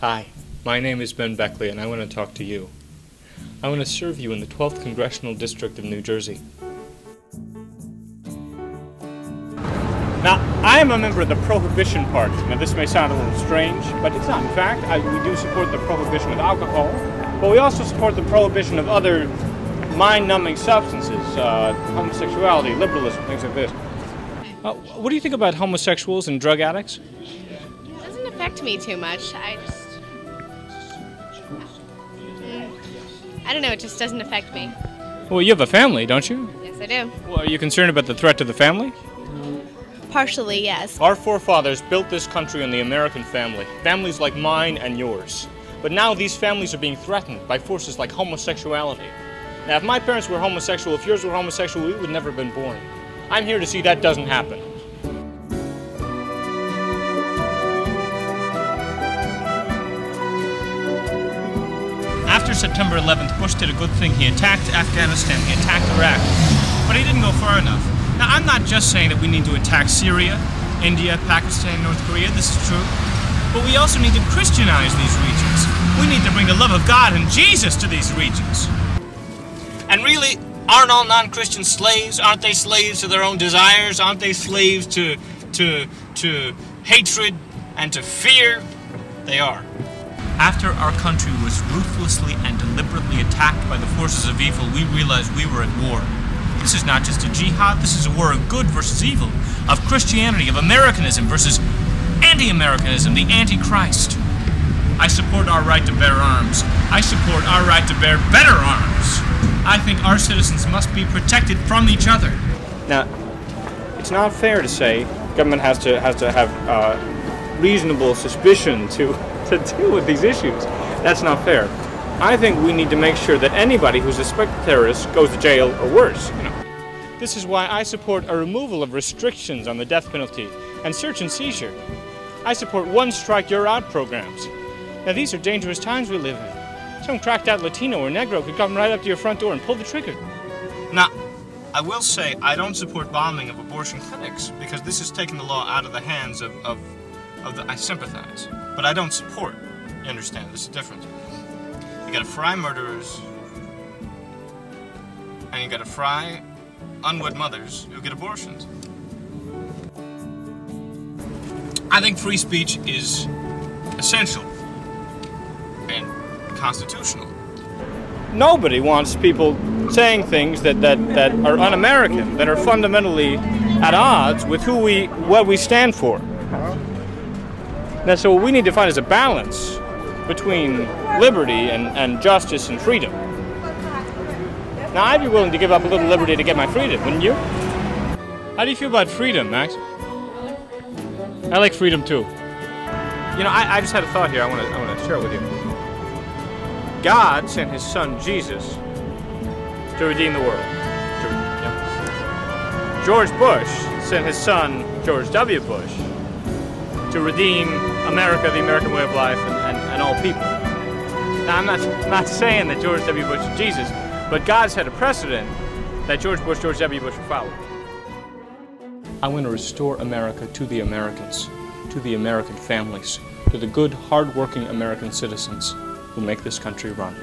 Hi, my name is Ben Beckley and I want to talk to you. I want to serve you in the 12th Congressional District of New Jersey. Now, I am a member of the Prohibition Party. Now, this may sound a little strange, but it's not. In fact, we do support the prohibition of alcohol, but we also support the prohibition of other mind-numbing substances, homosexuality, liberalism, things like this. What do you think about homosexuals and drug addicts? It doesn't affect me too much. I don't know, it just doesn't affect me. Well, you have a family, don't you? Yes, I do. Well, are you concerned about the threat to the family? Partially, yes. Our forefathers built this country on the American family, families like mine and yours. But now these families are being threatened by forces like homosexuality. Now, if my parents were homosexual, if yours were homosexual, we would never have been born. I'm here to see that doesn't happen. After September 11th, Bush did a good thing. He attacked Afghanistan, he attacked Iraq, but he didn't go far enough. Now, I'm not just saying that we need to attack Syria, India, Pakistan, North Korea, this is true, but we also need to Christianize these regions. We need to bring the love of God and Jesus to these regions. And really, aren't all non-Christians slaves? Aren't they slaves to their own desires? Aren't they slaves to hatred and to fear? They are. After our country was ruthlessly and deliberately attacked by the forces of evil, we realized we were at war. This is not just a jihad, this is a war of good versus evil, of Christianity, of Americanism versus anti-Americanism, the Antichrist. I support our right to bear arms. I support our right to bear better arms. I think our citizens must be protected from each other. Now, it's not fair to say government has to have reasonable suspicion to deal with these issues. That's not fair. I think we need to make sure that anybody who's a suspected terrorist goes to jail or worse. This is why I support a removal of restrictions on the death penalty and search and seizure. I support one-strike-you're-out programs. Now, these are dangerous times we live in. Some cracked-out Latino or Negro could come right up to your front door and pull the trigger. Now, I will say I don't support bombing of abortion clinics because this is taking the law out of the hands of the... I sympathize, but I don't support. You understand? There's a difference. You gotta fry murderers, and you gotta fry unwed mothers who get abortions. I think free speech is essential and constitutional. Nobody wants people saying things that are un-American, that are fundamentally at odds with what we stand for. Now, so what we need to find is a balance between liberty and justice and freedom. Now, I'd be willing to give up a little liberty to get my freedom, wouldn't you? How do you feel about freedom, Max? I like freedom too. You know, I just had a thought here I want to share with you. God sent his son, Jesus, to redeem the world. George Bush sent his son, George W. Bush, to redeem America, the American way of life, and all people. Now, I'm not saying that George W. Bush is Jesus, but God set a precedent that George W. Bush would follow. I want to restore America to the Americans, to the American families, to the good, hard-working American citizens who make this country run.